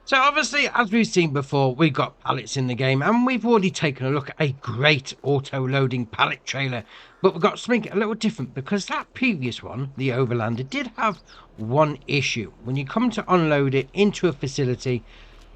So obviously, as we've seen before, we've got pallets in the game, and we've already taken a look at a great auto-loading pallet trailer. But we've got something a little different, because that previous one, the Overlander, did have one issue. When you come to unload it into a facility,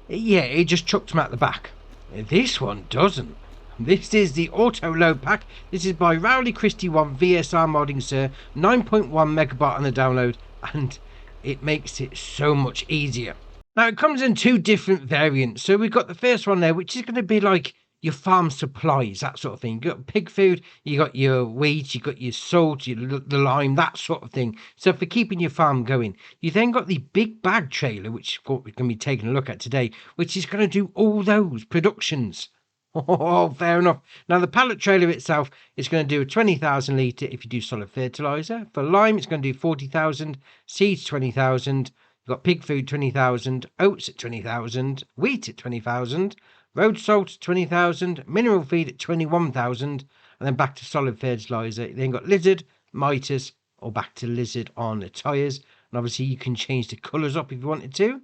yeah, it just chucked them out the back. This one doesn't. This is the Autoload Pack. This is by Rowley Christie 1 VSR Modding Sur, 9.1 megabyte on the download, and it makes it so much easier. Now, it comes in two different variants. So we've got the first one there, which is going to be like your farm supplies, that sort of thing. You got pig food, you got your wheat, you got your salt, the lime, that sort of thing. So for keeping your farm going. You then got the big bag trailer, which is what we're going to be taking a look at today, which is going to do all those productions. Oh, fair enough. Now, the pallet trailer itself is going to do a 20,000 litre if you do solid fertiliser. For lime, it's going to do 40,000, seeds 20,000. You've got pig food 20,000, oats at 20,000, wheat at 20,000, road salt at 20,000, mineral feed at 21,000, and then back to solid fertiliser. You then got lizard, mitres, or back to lizard on the tyres. And obviously you can change the colours up if you wanted to.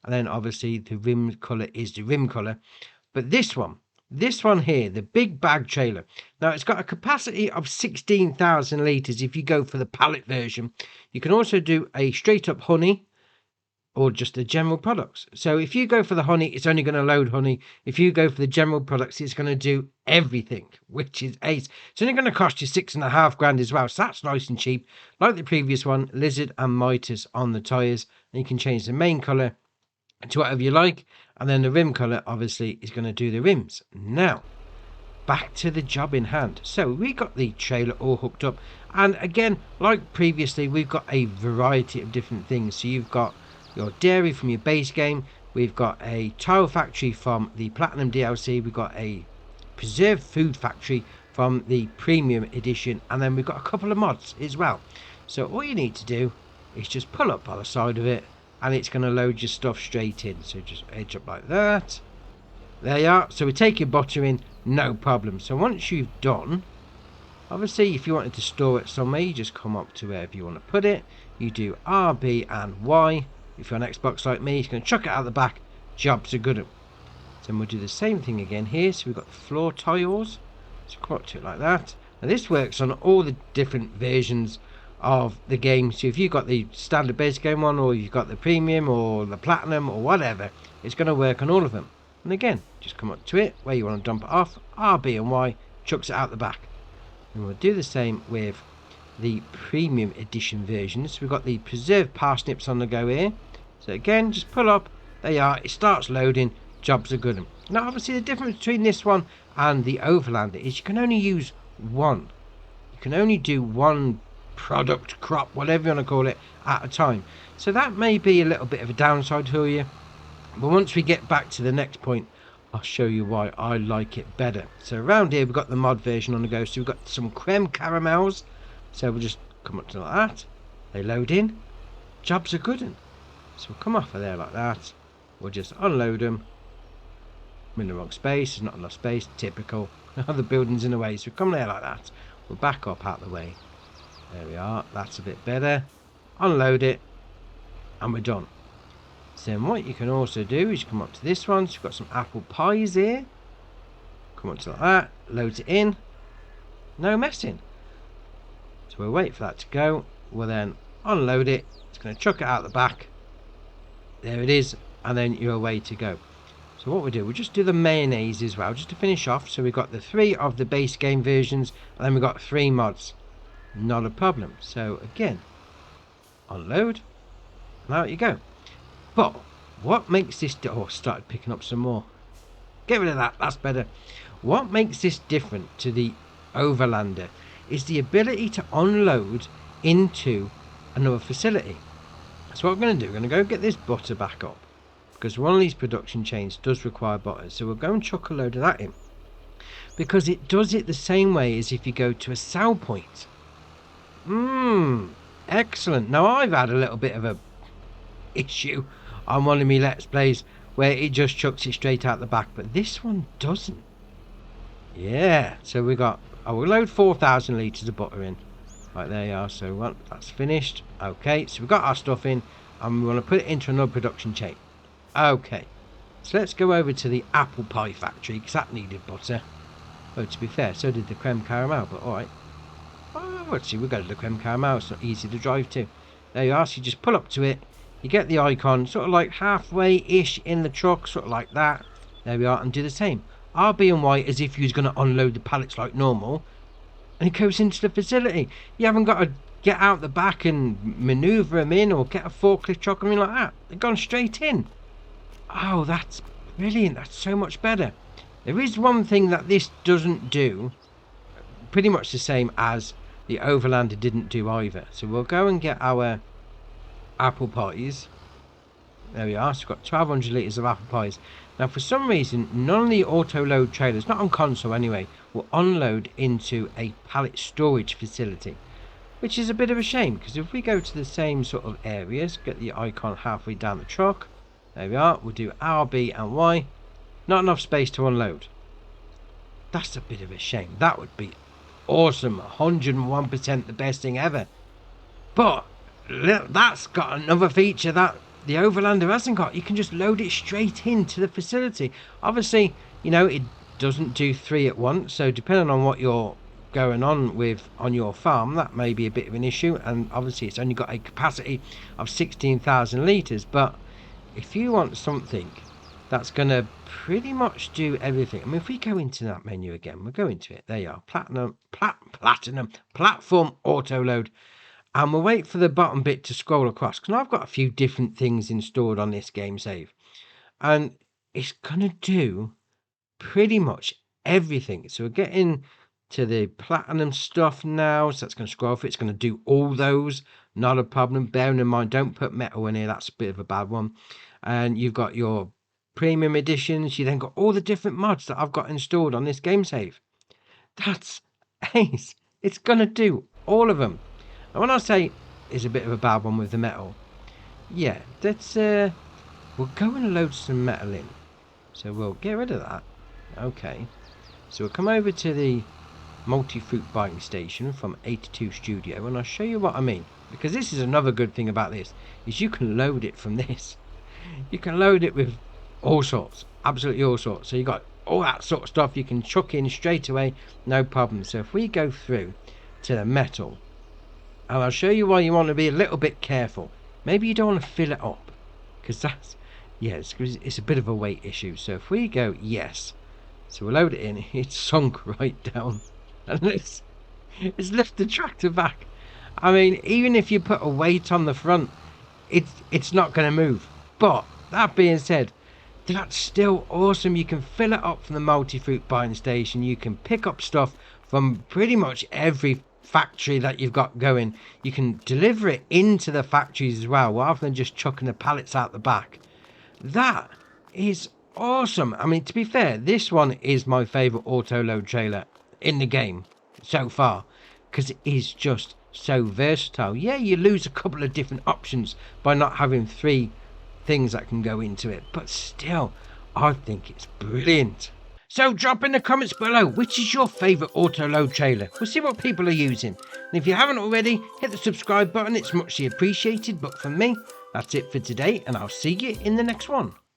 And then obviously the rim colour is the rim colour. But this one here, the big bag trailer. Now it's got a capacity of 16,000 litres if you go for the pallet version. You can also do a straight up honey, or just the general products. So if you go for the honey, it's only going to load honey. If you go for the general products, it's going to do everything, which is ace. It's only going to cost you £6.5 as well. So that's nice and cheap. Like the previous one, lizard and mitres on the tyres. And you can change the main colour to whatever you like. And then the rim colour, obviously, is going to do the rims. Now, back to the job in hand. So we got the trailer all hooked up. And again, like previously, we've got a variety of different things. So you've got your dairy from your base game, we've got a tile factory from the Platinum DLC, we've got a preserved food factory from the Premium Edition, and then we've got a couple of mods as well. So all you need to do is just pull up by the side of it, and it's going to load your stuff straight in. So just edge up like that. There you are. So we're taking butter in, no problem. So once you've done, obviously if you wanted to store it somewhere, you just come up to wherever you want to put it. You do R, B and Y. If you're on Xbox like me, you're going to chuck it out the back. Jobs are good. Then we'll do the same thing again here. So we've got the floor tiles. So come up to it like that. Now this works on all the different versions of the game. So if you've got the standard base game one, or you've got the premium or the platinum or whatever, it's going to work on all of them. And again, just come up to it where you want to dump it off. R, B and Y, chucks it out the back. And we'll do the same with the Premium Edition versions. So we've got the preserved parsnips on the go here. So again, just pull up, there you are, it starts loading, jobs are good. Now obviously the difference between this one and the Overlander is you can only use one. You can only do one product, crop, whatever you want to call it, at a time. So that may be a little bit of a downside for you. But once we get back to the next point, I'll show you why I like it better. So around here we've got the mod version on the go. So we've got some creme caramels. So we'll just come up to like that. They load in. Jobs are good. So we'll come off of there like that. We'll just unload them. I'm in the wrong space. There's not enough space. Typical. The building's in the way. So we come there like that. We'll back up out the way. There we are. That's a bit better. Unload it. And we're done. So then what you can also do is come up to this one. So we've got some apple pies here. Come up to like that. Loads it in. No messing. So we'll wait for that to go. We'll then unload it. It's going to chuck it out the back. There it is. And then you're away to go. So what we'll do, we'll just do the mayonnaise as well, just to finish off. So we've got the 3 of the base game versions. And then we've got 3 mods. Not a problem. So again, unload. And out you go. But what makes this... Oh, started picking up some more. Get rid of that. That's better. What makes this different to the Overlander is the ability to unload into another facility. So what we're going to do, we're going to go get this butter back up, because one of these production chains does require butter. So we'll go and chuck a load of that in, because it does it the same way as if you go to a sell point. Excellent. Now I've had a little bit of a issue on one of my Let's Plays where it just chucks it straight out the back, but this one doesn't. Yeah, so we got... I will load 4,000 litres of butter in. Right, there you are. So that's finished. Okay, so we've got our stuff in, and we want to put it into another production chain. Okay, so let's go over to the apple pie factory, because that needed butter. Oh, to be fair, so did the creme caramel, but alright. Oh, let's see, we'll go to the creme caramel. It's not easy to drive to. There you are, so you just pull up to it. You get the icon, sort of like halfway-ish in the truck, sort of like that. There we are, and do the same. RB and Y as if you was going to unload the pallets like normal. And it goes into the facility. You haven't got to get out the back and manoeuvre them in or get a forklift truck or anything like that. They've gone straight in. Oh, that's brilliant. That's so much better. There is one thing that this doesn't do. Pretty much the same as the Overlander didn't do either. So we'll go and get our apple pies. There we are. So we've got 1200 litres of apple pies. Now, for some reason, none of the auto-load trailers, not on console anyway, will unload into a pallet storage facility, which is a bit of a shame, because if we go to the same sort of areas, get the icon halfway down the truck, there we are, we'll do RB and Y, not enough space to unload. That's a bit of a shame. That would be awesome, 101% the best thing ever. But that's got another feature that the Overlander hasn't got. You can just load it straight into the facility. Obviously, you know, it doesn't do 3 at once, so depending on what you're going on with on your farm, that may be a bit of an issue. And obviously it's only got a capacity of 16,000 litres, but if you want something that's going to pretty much do everything, I mean, if we go into that menu again, we'll go into it, there you are, platform auto load, and we'll wait for the bottom bit to scroll across, because I've got a few different things installed on this game save, and it's going to do pretty much everything. So we're getting to the platinum stuff now, so that's going to scroll for it. It's going to do all those, not a problem. Bearing in mind, don't put metal in here, that's a bit of a bad one. And you've got your premium editions. You then got all the different mods that I've got installed on this game save. That's ace. It's going to do all of them. And when I say it's a bit of a bad one with the metal, yeah, that's we'll go and load some metal in. So we'll get rid of that. Okay, so we'll come over to the multi-fruit buying station from 82 Studio, and I'll show you what I mean, because this is another good thing about this, is you can load it from this. You can load it with all sorts, absolutely all sorts. So you got all that sort of stuff you can chuck in straight away, no problem. So if we go through to the metal, and I'll show you why you want to be a little bit careful. Maybe you don't want to fill it up, because that's, yes, it's a bit of a weight issue. So if we go yes, so we'll load it in, it's sunk right down, and it's lifted the tractor back. I mean, even if you put a weight on the front, it's not going to move. But that being said, that's still awesome. You can fill it up from the multi-fruit buying station. You can pick up stuff from pretty much every factory that you've got going. You can deliver it into the factories as well, rather than just chucking the pallets out the back. That is awesome. I mean, to be fair, this one is my favorite auto load trailer in the game so far, because it is just so versatile. Yeah, you lose a couple of different options by not having 3 things that can go into it, but still, I think it's brilliant. So drop in the comments below, which is your favourite auto load trailer? We'll see what people are using. And if you haven't already, hit the subscribe button, it's muchly appreciated. But for me, that's it for today, and I'll see you in the next one.